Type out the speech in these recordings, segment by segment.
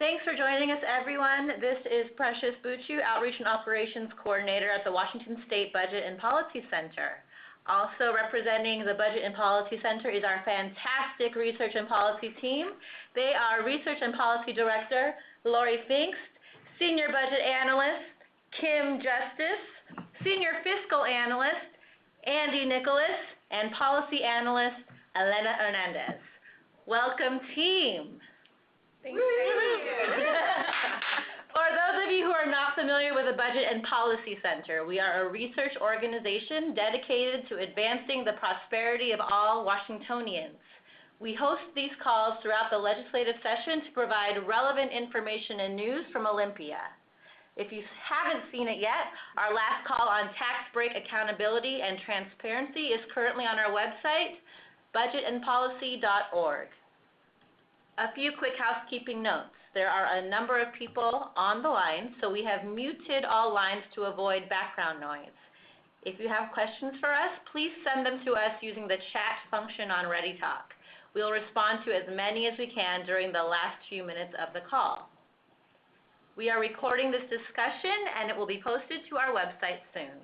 Thanks for joining us, everyone. This is Precious Buchu, Outreach and Operations Coordinator at the Washington State Budget and Policy Center. Also representing the Budget and Policy Center is our fantastic Research and Policy team. They are Research and Policy Director Lori Pfingst, Senior Budget Analyst Kim Justice, Senior Fiscal Analyst Andy Nicholas, and Policy Analyst Elena Hernandez. Welcome, team. Thank you. For those of you who are not familiar with the Budget and Policy Center, we are a research organization dedicated to advancing the prosperity of all Washingtonians. We host these calls throughout the legislative session to provide relevant information and news from Olympia. If you haven't seen it yet, our last call on tax break accountability and transparency is currently on our website, budgetandpolicy.org. A few quick housekeeping notes. There are a number of people on the line, so we have muted all lines to avoid background noise. If you have questions for us, please send them to us using the chat function on ReadyTalk. We'll respond to as many as we can during the last few minutes of the call. We are recording this discussion, and it will be posted to our website soon.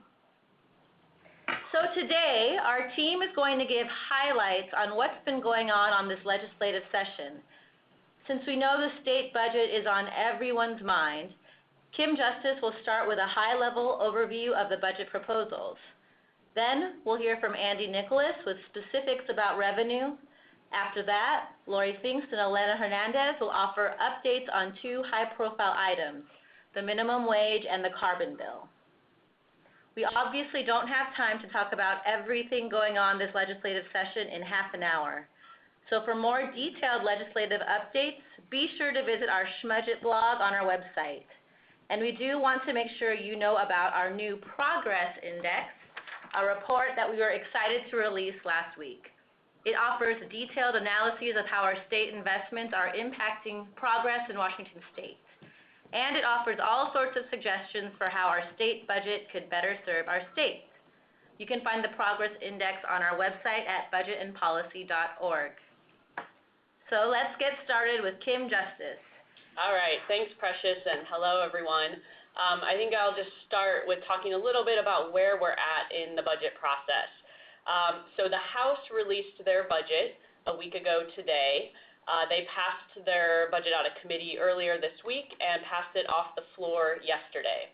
So today, our team is going to give highlights on what's been going on this legislative session. Since we know the state budget is on everyone's mind, Kim Justice will start with a high-level overview of the budget proposals. Then we'll hear from Andy Nicholas with specifics about revenue. After that, Lori Pfingst and Elena Hernandez will offer updates on two high-profile items, the minimum wage and the carbon bill. We obviously don't have time to talk about everything going on this legislative session in half an hour. So for more detailed legislative updates, be sure to visit our Schmudget blog on our website. And we do want to make sure you know about our new Progress Index, a report that we were excited to release last week. It offers detailed analyses of how our state investments are impacting progress in Washington state. And it offers all sorts of suggestions for how our state budget could better serve our state. You can find the Progress Index on our website at budgetandpolicy.org. So let's get started with Kim Justice. All right, thanks, Precious, and hello, everyone. I think I'll just start with talking a little bit about where we're at in the budget process. So the House released their budget a week ago today. They passed their budget out of committee earlier this week and passed it off the floor yesterday.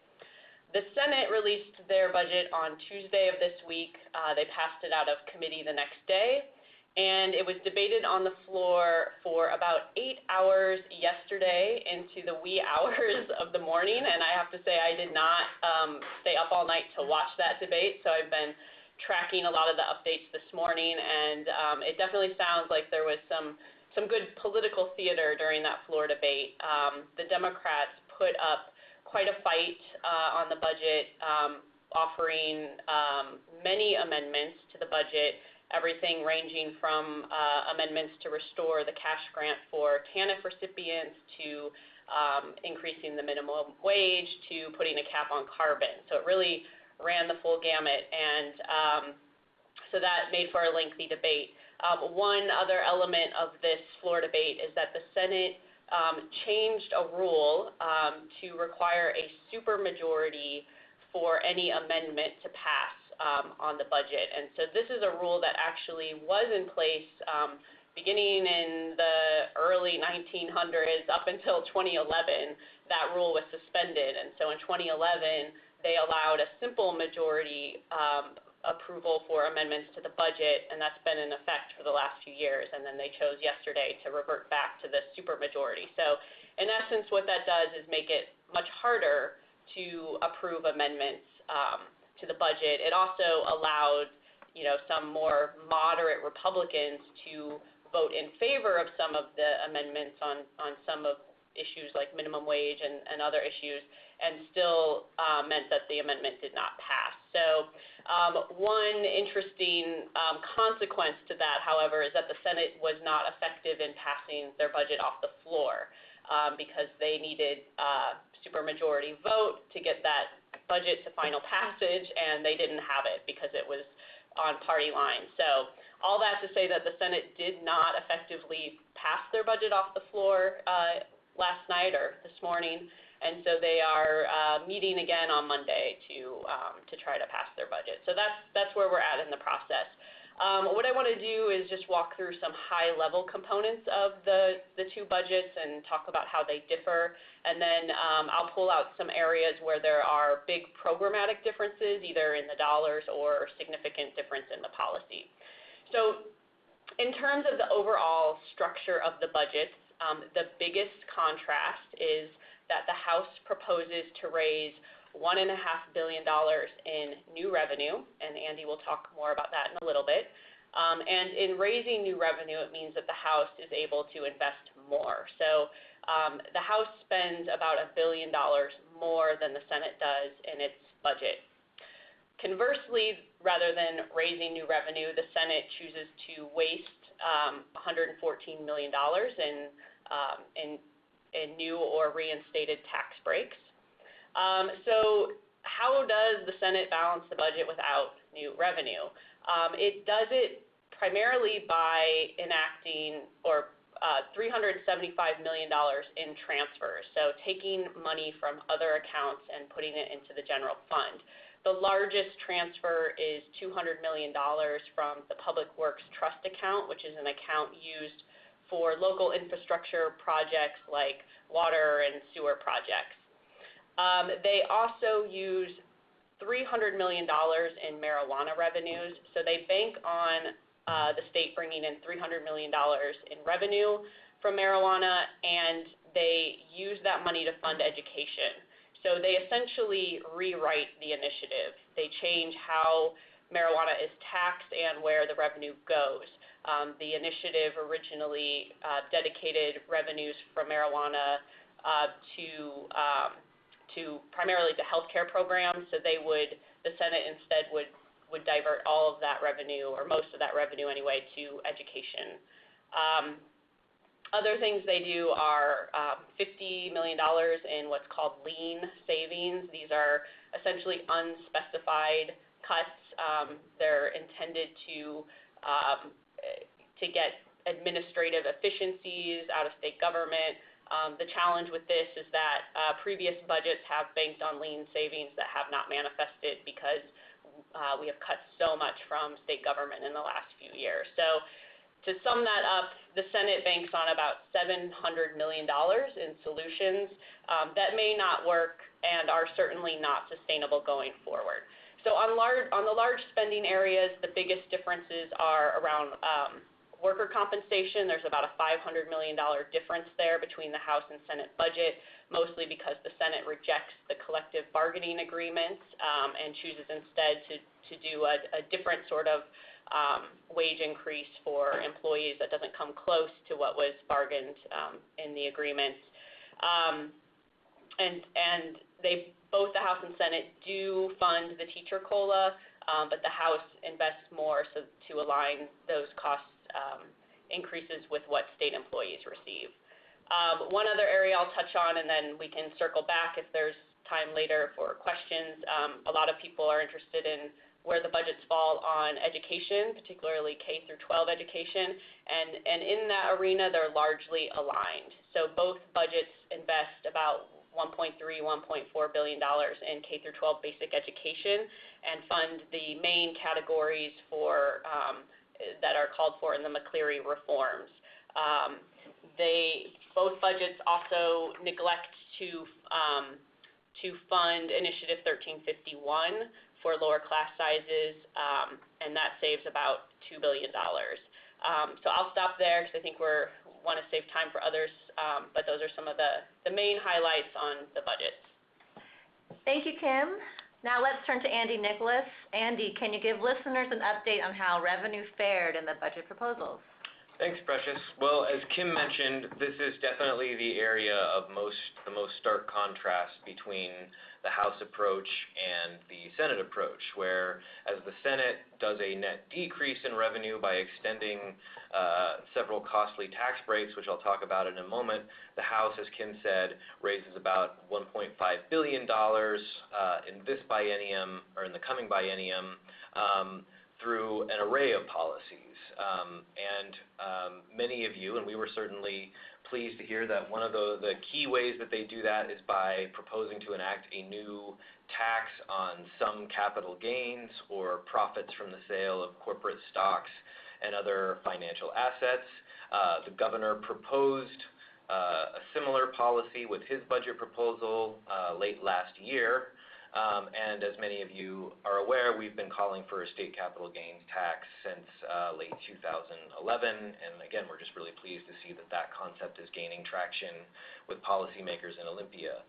The Senate released their budget on Tuesday of this week. They passed it out of committee the next day. And it was debated on the floor for about 8 hours yesterday into the wee hours of the morning. And I have to say I did not stay up all night to watch that debate, so I've been tracking a lot of the updates this morning, and it definitely sounds like there was some good political theater during that floor debate. The Democrats put up quite a fight on the budget, offering many amendments to the budget, everything ranging from amendments to restore the cash grant for TANF recipients to increasing the minimum wage to putting a cap on carbon. So it really ran the full gamut, and so that made for a lengthy debate. One other element of this floor debate is that the Senate changed a rule to require a supermajority for any amendment to pass on the budget. And so this is a rule that actually was in place beginning in the early 1900s up until 2011. That rule was suspended, and so in 2011 they allowed a simple majority approval for amendments to the budget, and that's been in effect for the last few years, and then they chose yesterday to revert back to the supermajority. So in essence, what that does is make it much harder to approve amendments to the budget. It also allowed, some more moderate Republicans to vote in favor of some of the amendments on some of issues like minimum wage and other issues, and still meant that the amendment did not pass. So one interesting consequence to that, however, is that the Senate was not effective in passing their budget off the floor because they needed supermajority vote to get that budget to final passage, and they didn't have it because it was on party lines. So all that to say that the Senate did not effectively pass their budget off the floor last night or this morning, and so they are meeting again on Monday to try to pass their budget. So that's where we're at in the process. What I want to do is just walk through some high-level components of the two budgets and talk about how they differ, and then I'll pull out some areas where there are big programmatic differences, either in the dollars or significant difference in the policy. So in terms of the overall structure of the budgets, the biggest contrast is that the House proposes to raise $1.5 billion in new revenue, and Andy will talk more about that in a little bit. And in raising new revenue, it means that the House is able to invest more. So the House spends about $1 billion more than the Senate does in its budget. Conversely, rather than raising new revenue, the Senate chooses to waste $114 million in new or reinstated tax breaks. So how does the Senate balance the budget without new revenue? It does it primarily by enacting $375 million in transfers, so taking money from other accounts and putting it into the general fund. The largest transfer is $200 million from the Public Works Trust account, which is an account used for local infrastructure projects like water and sewer projects. They also use $300 million in marijuana revenues, so they bank on the state bringing in $300 million in revenue from marijuana, and they use that money to fund education. So they essentially rewrite the initiative. They change how marijuana is taxed and where the revenue goes. The initiative originally dedicated revenues from marijuana to primarily to healthcare programs. So the Senate instead would divert all of that revenue, or most of that revenue anyway, to education. Other things they do are $50 million in what's called lean savings. These are essentially unspecified cuts. They're intended to get administrative efficiencies out of state government. The challenge with this is that previous budgets have banked on lean savings that have not manifested because we have cut so much from state government in the last few years. So to sum that up, the Senate banks on about $700 million in solutions that may not work and are certainly not sustainable going forward. So on the large spending areas, the biggest differences are around worker compensation. There's about a $500 million difference there between the House and Senate budget, mostly because the Senate rejects the collective bargaining agreements and chooses instead to do a different sort of wage increase for employees that doesn't come close to what was bargained in the agreement. And both the House and Senate do fund the teacher COLA, but the House invests more to align those cost increases with what state employees receive. One other area I'll touch on, and then we can circle back if there's time later for questions. A lot of people are interested in where the budgets fall on education, particularly K through 12 education, and in that arena, they're largely aligned. So both budgets invest about $1.3, $1.4 billion in K through 12 basic education and fund the main categories for that are called for in the McCleary reforms. Both budgets also neglect to fund Initiative 1351 for lower class sizes, and that saves about $2 billion. So I'll stop there because I think we want to save time for others, but those are some of the main highlights on the budget. Thank you, Kim. Now let's turn to Andy Nicholas. Andy, can you give listeners an update on how revenue fared in the budget proposals? Thanks, Precious. Well, as Kim mentioned, this is definitely the area of the most stark contrast between the House approach and the Senate approach, where as the Senate does a net decrease in revenue by extending several costly tax breaks, which I'll talk about in a moment, the House, as Kim said, raises about $1.5 billion in this biennium, or in the coming biennium, through an array of policies. Many of you, and we were certainly pleased to hear that one of the key ways that they do that is by proposing to enact a new tax on some capital gains or profits from the sale of corporate stocks and other financial assets. The governor proposed a similar policy with his budget proposal late last year. And as many of you are aware, we've been calling for a state capital gains tax since late 2011. And again, we're just really pleased to see that that concept is gaining traction with policymakers in Olympia.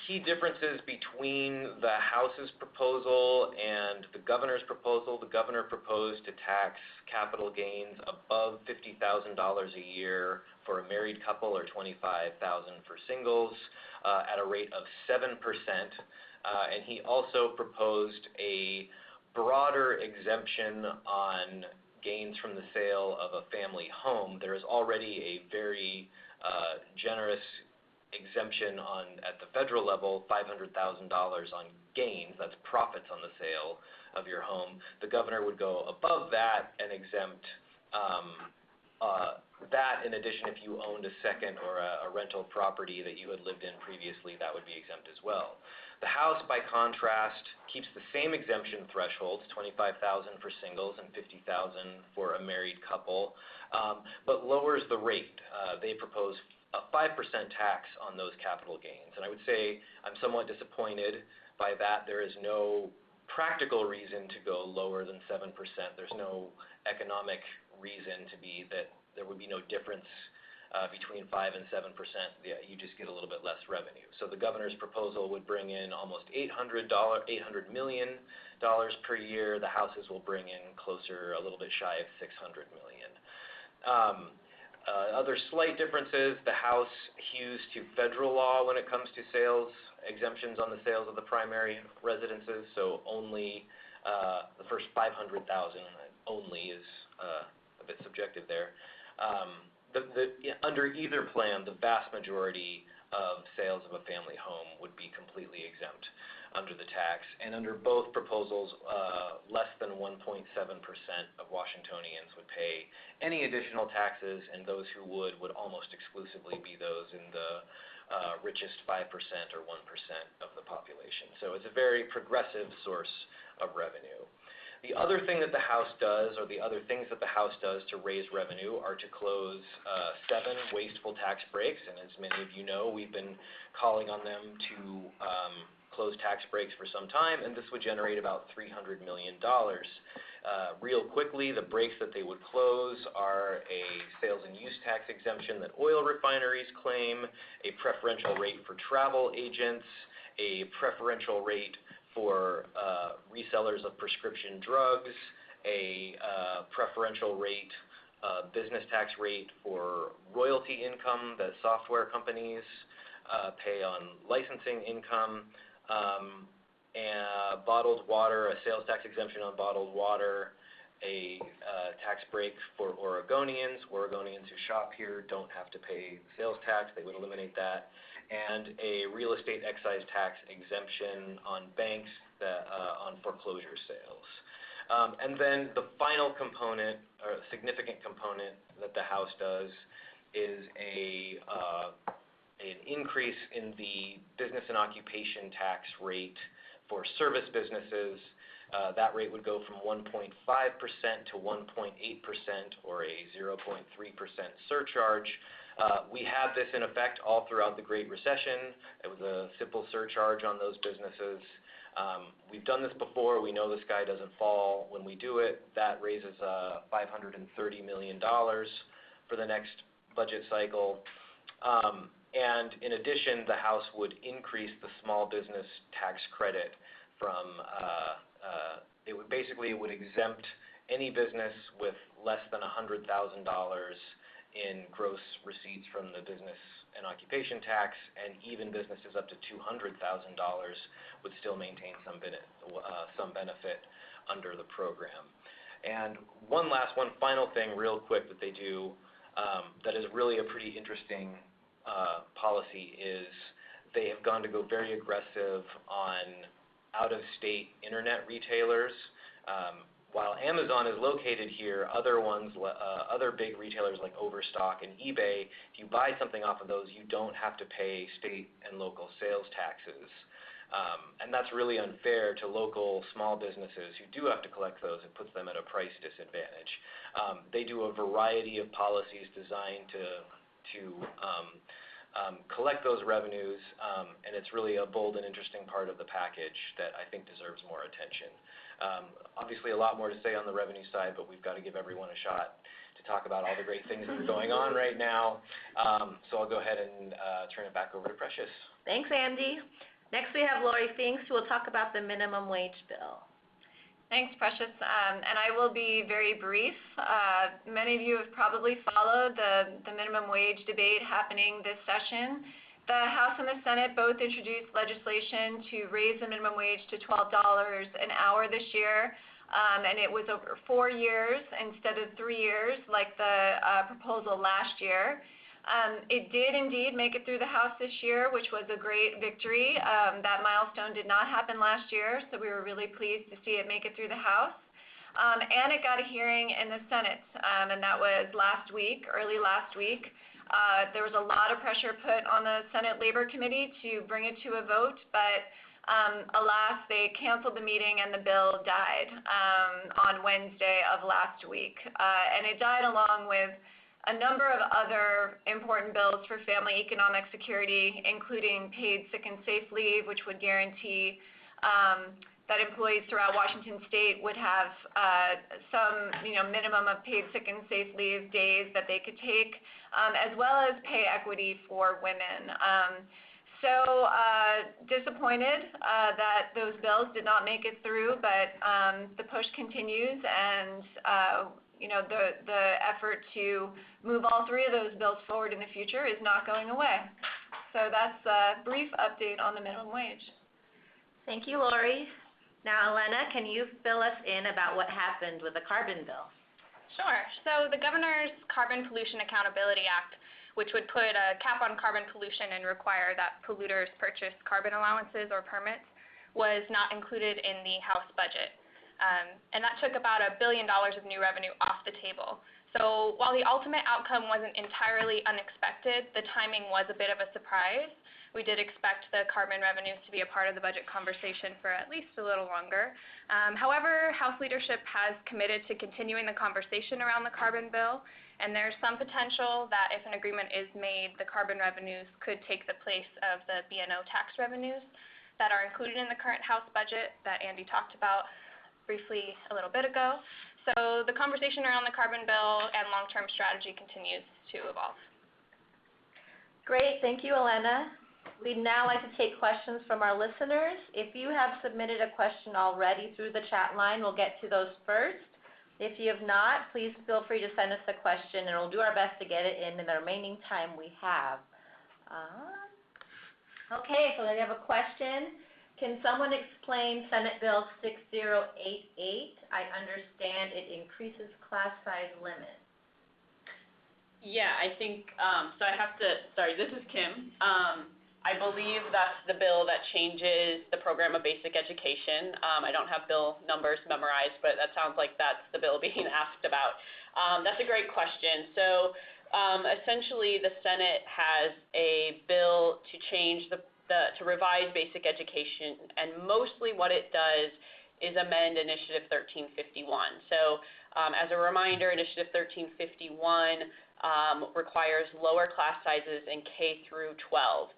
Key differences between the House's proposal and the governor's proposal: the governor proposed to tax capital gains above $50,000 a year for a married couple or $25,000 for singles at a rate of 7%. And he also proposed a broader exemption on gains from the sale of a family home. There is already a very generous exemption at the federal level, $500,000 on gains, that's profits on the sale of your home. The governor would go above that and exempt that. In addition, if you owned a second or a rental property that you had lived in previously, that would be exempt as well. The House, by contrast, keeps the same exemption thresholds, $25,000 for singles and $50,000 for a married couple, but lowers the rate. They propose a 5% tax on those capital gains. And I would say I'm somewhat disappointed by that. There is no practical reason to go lower than 7%. There's no economic reason to be that there would be no difference between 5 and 7%. Yeah, you just get a little bit less revenue. So the governor's proposal would bring in almost $800 million per year. The House's will bring in closer, a little bit shy of $600 million. Other slight differences: the House hews to federal law when it comes to sales exemptions on the sales of the primary residences. So only the first $500,000 only is a bit subjective there. Under either plan, the vast majority of sales of a family home would be completely exempt under the tax, and under both proposals, less than 1.7% of Washingtonians would pay any additional taxes, and those who would almost exclusively be those in the richest 5% or 1% of the population. So it's a very progressive source of revenue. The other thing that the House does, or the other things that the House does to raise revenue, are to close 7 wasteful tax breaks, and as many of you know, we've been calling on them to close tax breaks for some time, and this would generate about $300 million. Real quickly, the breaks that they would close are a sales and use tax exemption that oil refineries claim, a preferential rate for travel agents, a preferential rate for resellers of prescription drugs, a preferential rate, business tax rate for royalty income that software companies pay on licensing income, and bottled water, a sales tax exemption on bottled water, a tax break for Oregonians. Oregonians who shop here don't have to pay sales tax. They would eliminate that. And a real estate excise tax exemption on banks on foreclosure sales. And then the final component, or significant component that the House does, is an increase in the business and occupation tax rate for service businesses. That rate would go from 1.5% to 1.8%, or a 0.3% surcharge. We had this in effect all throughout the Great Recession. It was a simple surcharge on those businesses. We've done this before. We know the sky doesn't fall when we do it. That raises $530 million for the next budget cycle. And in addition, the House would increase the small business tax credit from, it would exempt any business with less than $100,000 in gross receipts from the business and occupation tax, and even businesses up to $200,000 would still maintain some benefit under the program. And one final thing real quick that they do that is really a pretty interesting policy is they have gone to go very aggressive on out-of-state internet retailers. while Amazon is located here, other big retailers like Overstock and eBay, if you buy something off of those, you don't have to pay state and local sales taxes. And that's really unfair to local small businesses who do have to collect those. It puts them at a price disadvantage. They do a variety of policies designed to collect those revenues, and it's really a bold and interesting part of the package that I think deserves more attention. Obviously, a lot more to say on the revenue side, but we've got to give everyone a shot to talk about all the great things that are going on right now. So I'll go ahead and turn it back over to Precious. Thanks, Andy. Next, we have Lori Finks, who will talk about the minimum wage bill. Thanks, Precious. And I will be very brief. Many of you have probably followed the minimum wage debate happening this session. The House and the Senate both introduced legislation to raise the minimum wage to $12 an hour this year, and it was over 4 years instead of 3 years like the proposal last year. It did indeed make it through the House this year, which was a great victory. That milestone did not happen last year, so we were really pleased to see it make it through the House. And it got a hearing in the Senate, and that was early last week. There was a lot of pressure put on the Senate Labor Committee to bring it to a vote, but alas, they canceled the meeting and the bill died on Wednesday of last week. And it died along with a number of other important bills for family economic security, including paid sick and safe leave, which would guarantee that employees throughout Washington State would have some minimum of paid sick and safe leave days that they could take, as well as pay equity for women. So disappointed that those bills did not make it through, but the push continues, and the effort to move all 3 of those bills forward in the future is not going away. So that's a brief update on the minimum wage. Thank you, Lori. Now, Elena, can you fill us in about what happened with the carbon bill? Sure. So the Governor's Carbon Pollution Accountability Act, which would put a cap on carbon pollution and require that polluters purchase carbon allowances or permits, was not included in the House budget. And that took about $1 billion of new revenue off the table. So while the ultimate outcome wasn't entirely unexpected, the timing was a bit of a surprise. We did expect the carbon revenues to be a part of the budget conversation for at least a little longer. However, House leadership has committed to continuing the conversation around the carbon bill, and there's some potential that if an agreement is made, the carbon revenues could take the place of the B&O tax revenues that are included in the current House budget that Andy talked about briefly a little bit ago. So the conversation around the carbon bill and long-term strategy continues to evolve. Great, thank you, Elena. We'd now like to take questions from our listeners. If you have submitted a question already through the chat line, we'll get to those first. If you have not, please feel free to send us a question, and we'll do our best to get it in the remaining time we have. Okay, so we have a question. Can someone explain Senate Bill 6088? I understand it increases class size limit. Yeah, I think, this is Kim. I believe that's the bill that changes the program of basic education. I don't have bill numbers memorized, but that sounds like that's the bill being asked about. That's a great question. So essentially the Senate has a bill to change to revise basic education, and mostly what it does is amend Initiative 1351. So as a reminder, Initiative 1351 requires lower class sizes in K through 12.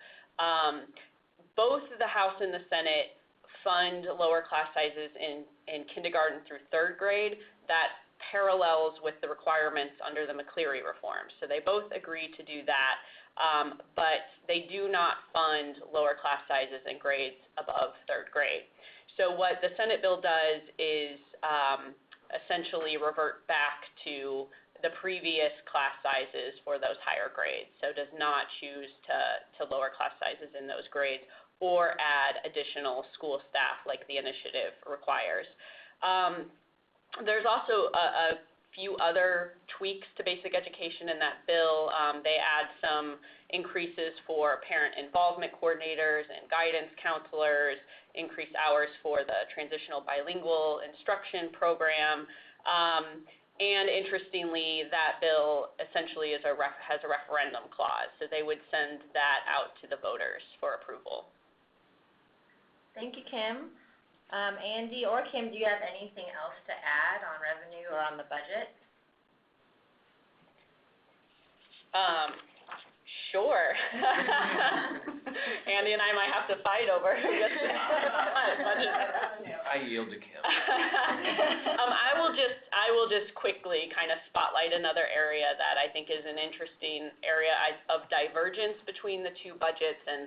Both the House and the Senate fund lower class sizes in kindergarten through 3rd grade. That parallels with the requirements under the McCleary reform. So they both agree to do that. But they do not fund lower class sizes in grades above 3rd grade. So what the Senate bill does is essentially revert back to the previous class sizes for those higher grades. So does not choose to lower class sizes in those grades or add additional school staff like the initiative requires. There's also a few other tweaks to basic education in that bill. They add some increases for parent involvement coordinators and guidance counselors, increased hours for the transitional bilingual instruction program. And interestingly, that bill essentially has a referendum clause, so they would send that out to the voters for approval. Thank you, Kim. Andy or Kim, do you have anything else to add on revenue or on the budget? Sure. Andy and I might have to fight over who gets the budget. I yield to Kim. I will just quickly kind of spotlight another area that I think is an interesting area of divergence between the two budgets, and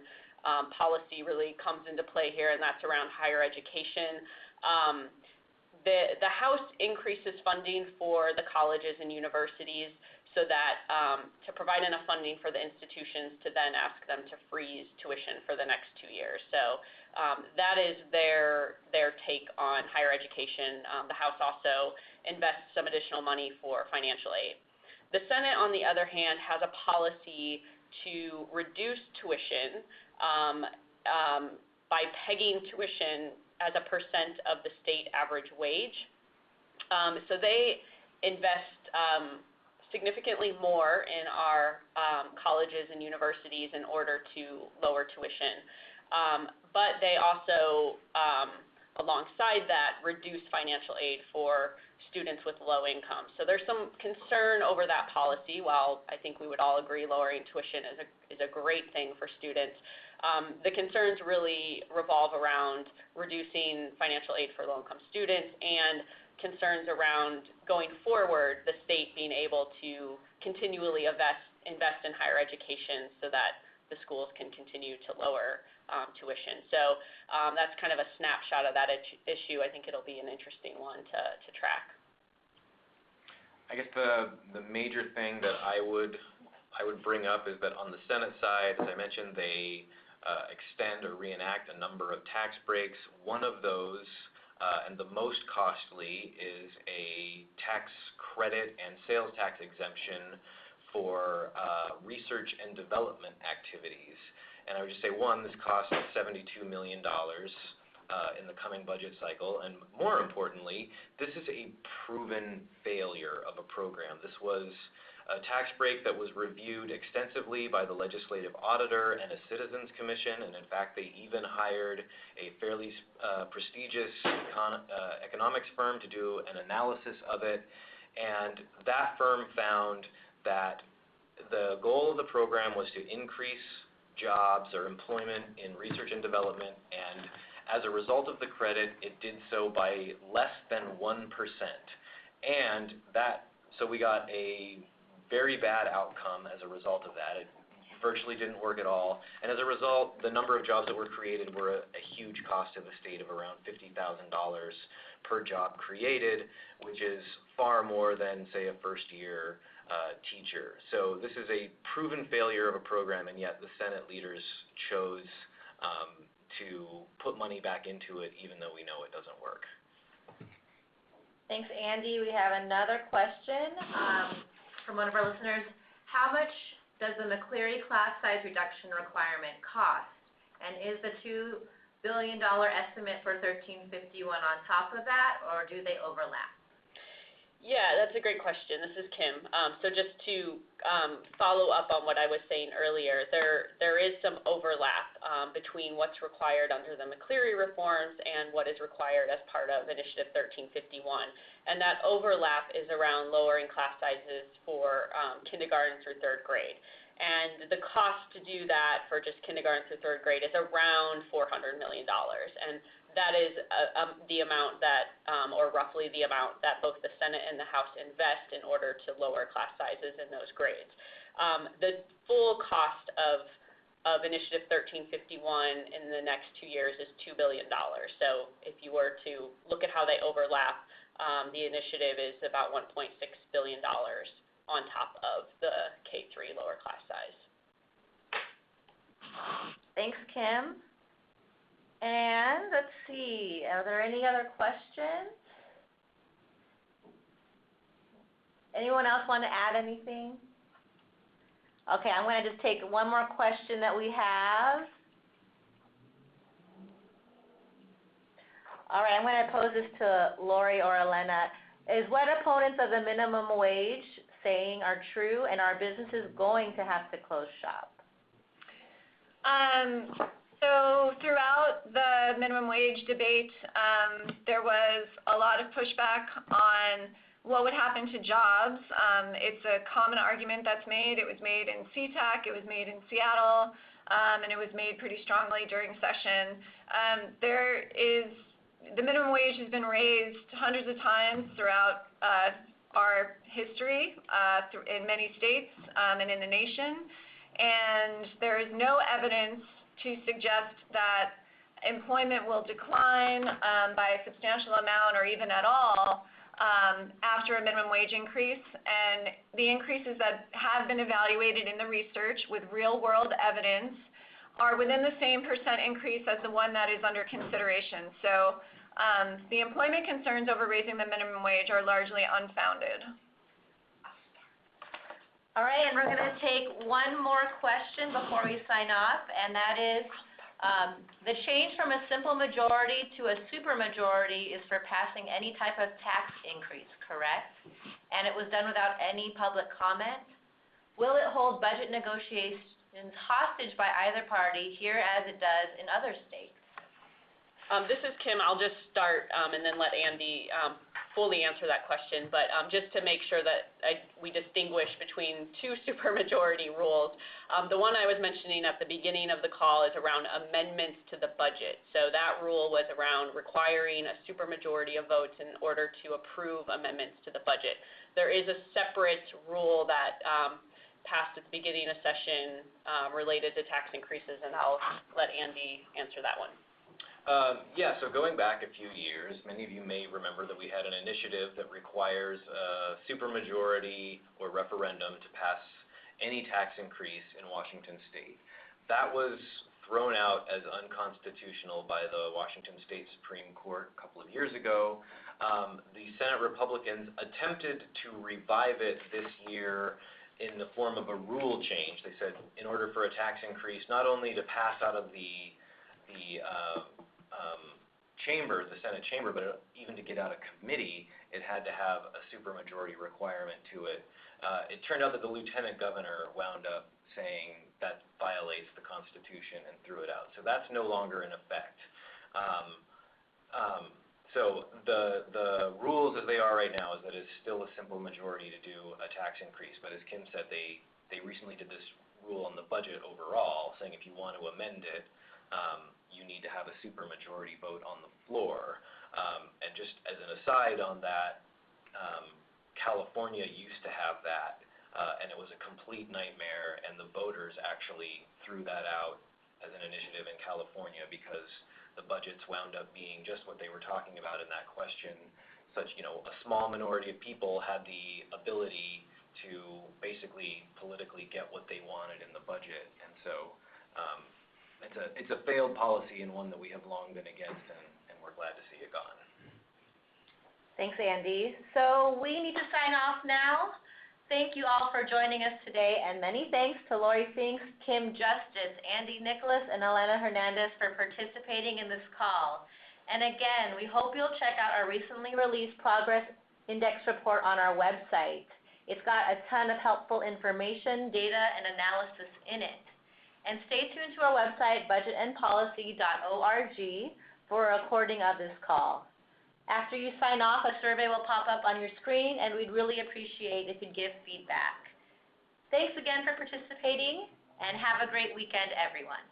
policy really comes into play here, and that's around higher education. The House increases funding for the colleges and universities so that to provide enough funding for the institutions to then ask them to freeze tuition for the next 2 years. So that is their take on higher education. The House also invests some additional money for financial aid. The Senate, on the other hand, has a policy to reduce tuition by pegging tuition as a percent of the state average wage. So they invest significantly more in our colleges and universities in order to lower tuition. But they also, alongside that, reduce financial aid for students with low income. So there's some concern over that policy. While I think we would all agree lowering tuition is a great thing for students, the concerns really revolve around reducing financial aid for low-income students and concerns around going forward, the state being able to continually invest in higher education so that the schools can continue to lower tuition. So that's kind of a snapshot of that issue. I think it'll be an interesting one to track. I guess the major thing that I would bring up is that on the Senate side, as I mentioned, they extend or reenact a number of tax breaks. One of those, and the most costly, is a tax credit and sales tax exemption for research and development activities. And I would just say, one, this costs $72 million in the coming budget cycle, and more importantly, this is a proven failure of a program. This was a tax break that was reviewed extensively by the legislative auditor and a citizens commission, and in fact they even hired a fairly prestigious economics firm to do an analysis of it, and that firm found that the goal of the program was to increase jobs or employment in research and development, and as a result of the credit, it did so by less than 1%. And so we got a very bad outcome as a result of that. It virtually didn't work at all. And as a result, the number of jobs that were created were a huge cost to the state of around $50,000 per job created, which is far more than, say, a first-year teacher. So this is a proven failure of a program, and yet the Senate leaders chose to put money back into it, even though we know it doesn't work. Thanks, Andy. We have another question from one of our listeners. How much does the McCleary class size reduction requirement cost? And is the $2 billion estimate for 1351 on top of that, or do they overlap? Yeah, that's a great question. This is Kim. So just to follow up on what I was saying earlier, there is some overlap between what's required under the McCleary reforms and what is required as part of Initiative 1351. And that overlap is around lowering class sizes for kindergarten through third grade. And the cost to do that for just kindergarten through third grade is around $400 million. And that is the amount that, or roughly the amount that both the Senate and the House invest in order to lower class sizes in those grades. The full cost of Initiative 1351 in the next 2 years is $2 billion. So if you were to look at how they overlap, the initiative is about $1.6 billion on top of the K-3 lower class size. Thanks, Kim. And let's see, are there any other questions? Anyone else want to add anything? Okay, I'm going to just take one more question that we have. All right, I'm going to pose this to Lori or Elena. Is what opponents of the minimum wage saying are true, and are businesses going to have to close shop? So throughout the minimum wage debate, there was a lot of pushback on what would happen to jobs. It's a common argument that's made. It was made in SeaTac, it was made in Seattle, and it was made pretty strongly during session. The minimum wage has been raised hundreds of times throughout our history in many states and in the nation, and there is no evidence to suggest that employment will decline by a substantial amount or even at all after a minimum wage increase. And the increases that have been evaluated in the research with real-world evidence are within the same percent increase as the one that is under consideration. So the employment concerns over raising the minimum wage are largely unfounded. All right, and we're going to take one more question before we sign off, and that is the change from a simple majority to a supermajority is for passing any type of tax increase, correct? And it was done without any public comment. Will it hold budget negotiations hostage by either party here as it does in other states? This is Kim. I'll just start and then let Andy fully answer that question. But just to make sure that we distinguish between two supermajority rules, the one I was mentioning at the beginning of the call is around amendments to the budget. So that rule was around requiring a supermajority of votes in order to approve amendments to the budget. There is a separate rule that passed at the beginning of session related to tax increases, and I'll let Andy answer that one. Yeah, so going back a few years, many of you may remember that we had an initiative that requires a supermajority or referendum to pass any tax increase in Washington state. That was thrown out as unconstitutional by the Washington State Supreme Court a couple of years ago. The Senate Republicans attempted to revive it this year in the form of a rule change. They said in order for a tax increase not only to pass out of the chamber, the Senate chamber, but even to get out of committee, it had to have a supermajority requirement to it. It turned out that the lieutenant governor wound up saying that violates the Constitution and threw it out. So that's no longer in effect. So the rules as they are right now is that it's still a simple majority to do a tax increase. But as Kim said, they recently did this rule on the budget overall, saying if you want to amend it, you need to have a supermajority vote on the floor. And just as an aside on that, California used to have that, and it was a complete nightmare, and the voters actually threw that out as an initiative in California because the budgets wound up being just what they were talking about in that question. Such, a small minority of people had the ability to basically politically get what they wanted in the budget. And so it's a failed policy and one that we have long been against, and we're glad to see it gone. Thanks, Andy. So we need to sign off now. Thank you all for joining us today, and many thanks to Lori Finks, Kim Justice, Andy Nicholas, and Elena Hernandez for participating in this call. And again, we hope you'll check out our recently released Progress Index report on our website. It's got a ton of helpful information, data, and analysis in it. And stay tuned to our website, budgetandpolicy.org, for a recording of this call. After you sign off, a survey will pop up on your screen, and we'd really appreciate if you'd give feedback. Thanks again for participating, and have a great weekend, everyone.